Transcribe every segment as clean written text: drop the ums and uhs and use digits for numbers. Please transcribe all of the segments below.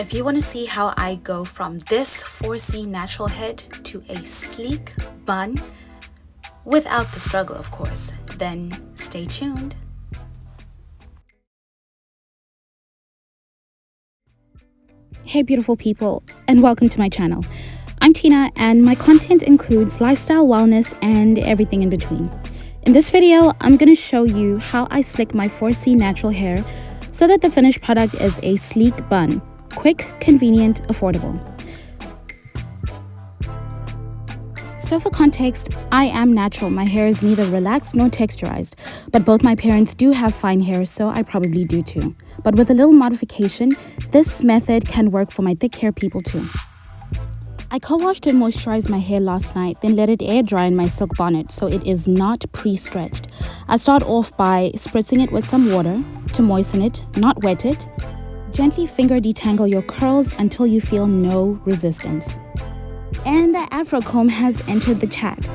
If you want to see how I go from this 4C natural head to a sleek bun, without the struggle of course, then stay tuned. Hey beautiful people, and welcome to my channel. I'm Tina, and my content includes lifestyle, wellness, and everything in between. In this video, I'm going to show you how I slick my 4C natural hair so that the finished product is a sleek bun. Quick, convenient, affordable. So for context, I am natural. My hair is neither relaxed nor texturized, but both my parents do have fine hair, so I probably do too. But with a little modification, this method can work for my thick hair people too. I co-washed and moisturized my hair last night, then let it air dry in my silk bonnet so it is not pre-stretched. I start off by spritzing it with some water to moisten it, not wet it. Gently finger detangle your curls until you feel no resistance. And the Afro comb has entered the chat.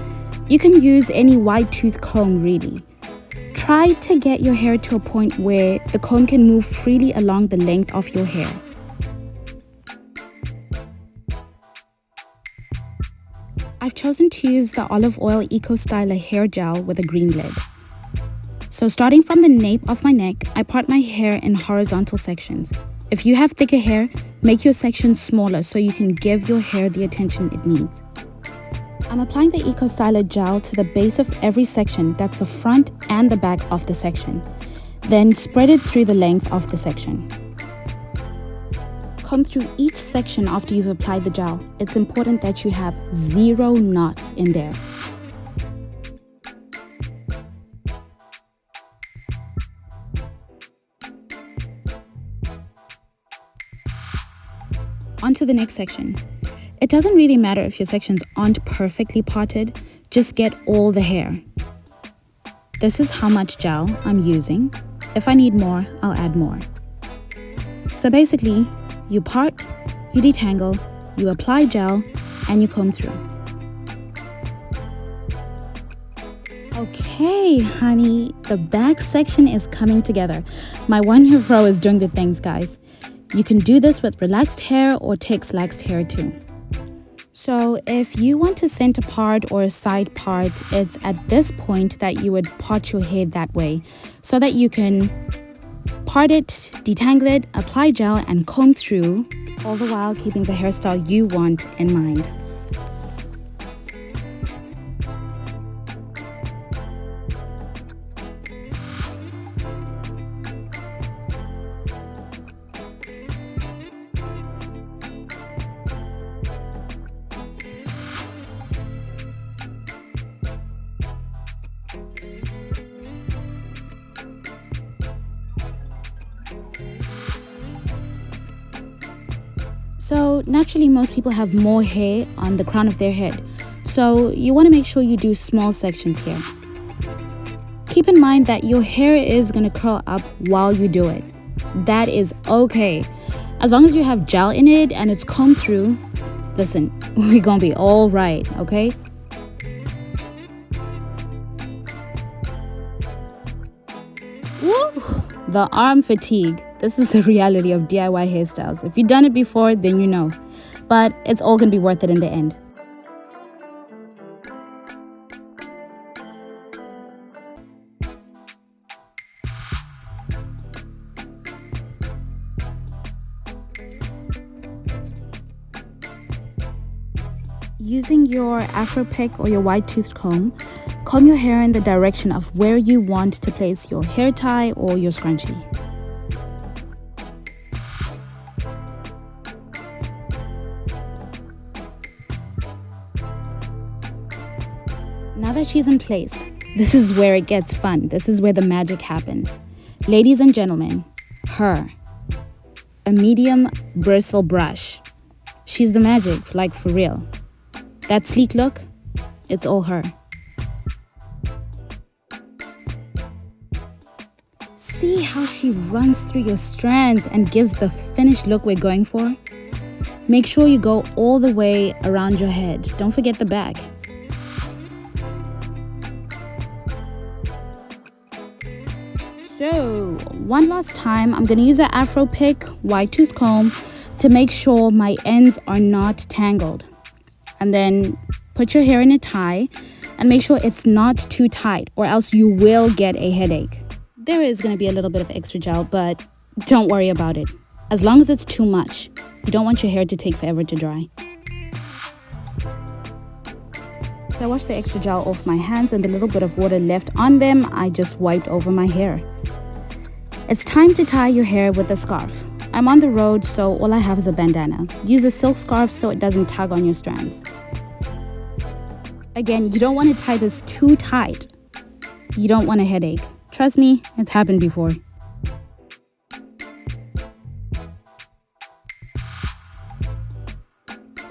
You can use any wide tooth comb really. Try to get your hair to a point where the comb can move freely along the length of your hair. I've chosen to use the olive oil Ecostyler hair gel with a green lid. So starting from the nape of my neck, I part my hair in horizontal sections. If you have thicker hair, make your sections smaller so you can give your hair the attention it needs. I'm applying the Ecostyler gel to the base of every section, that's the front and the back of the section. Then spread it through the length of the section. Comb through each section after you've applied the gel. It's important that you have 0 knots in there. On to the next section. It doesn't really matter if your sections aren't perfectly parted, just get all the hair. This is how much gel I'm using. If I need more, I'll add more. So basically, you part, you detangle, you apply gel, and you comb through. Okay, honey, the back section is coming together. My 1-year fro is doing the things, guys. You can do this with relaxed hair or texlaxed hair too. So if you want a center part or a side part, it's at this point that you would part your hair that way so that you can part it, detangle it, apply gel, and comb through, all the while keeping the hairstyle you want in mind. So naturally, most people have more hair on the crown of their head. So you want to make sure you do small sections here. Keep in mind that your hair is going to curl up while you do it. That is okay. As long as you have gel in it and it's combed through, listen, we're going to be all right, okay? Woo! The arm fatigue. This is the reality of DIY hairstyles. If you've done it before, then you know. But it's all going to be worth it in the end. Using your Afro pick or your wide tooth comb, comb your hair in the direction of where you want to place your hair tie or your scrunchie. Now that she's in place, this is where it gets fun. This is where the magic happens. Ladies and gentlemen, her. A medium bristle brush. She's the magic, like for real. That sleek look, it's all her. See how she runs through your strands and gives the finished look we're going for? Make sure you go all the way around your head. Don't forget the back. So one last time, I'm going to use an Afro pick, wide tooth comb, to to make sure my ends are not tangled. And then put your hair in a tie and make sure it's not too tight, or else you will get a headache. There is going to be a little bit of extra gel, but don't worry about it. As long as it's too much, you don't want your hair to take forever to dry. So I washed the extra gel off my hands, and the little bit of water left on them, I just wiped over my hair. It's time to tie your hair with a scarf. I'm on the road, so all I have is a bandana. Use a silk scarf so it doesn't tug on your strands. Again, you don't want to tie this too tight. You don't want a headache. Trust me, it's happened before.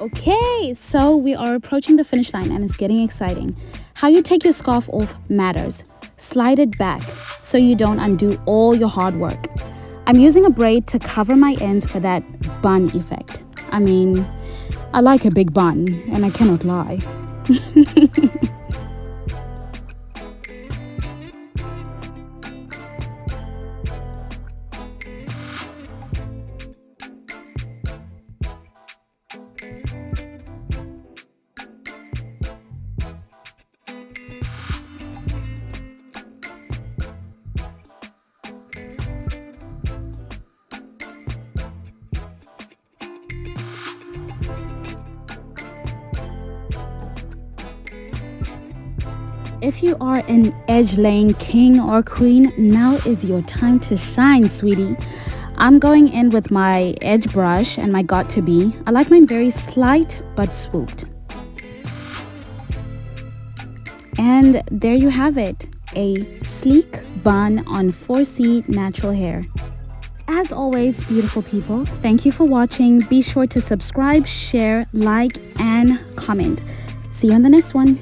Okay, so we are approaching the finish line and it's getting exciting. How you take your scarf off matters. Slide it back so you don't undo all your hard work. I'm using a braid to cover my ends for that bun effect. I mean, I like a big bun and I cannot lie. If you are an edge-laying king or queen, now is your time to shine, sweetie. I'm going in with my edge brush and my got-to-be. I like mine very slight but swooped. And there you have it, a sleek bun on 4C natural hair. As always, beautiful people, thank you for watching. Be sure to subscribe, share, like, and comment. See you on the next one.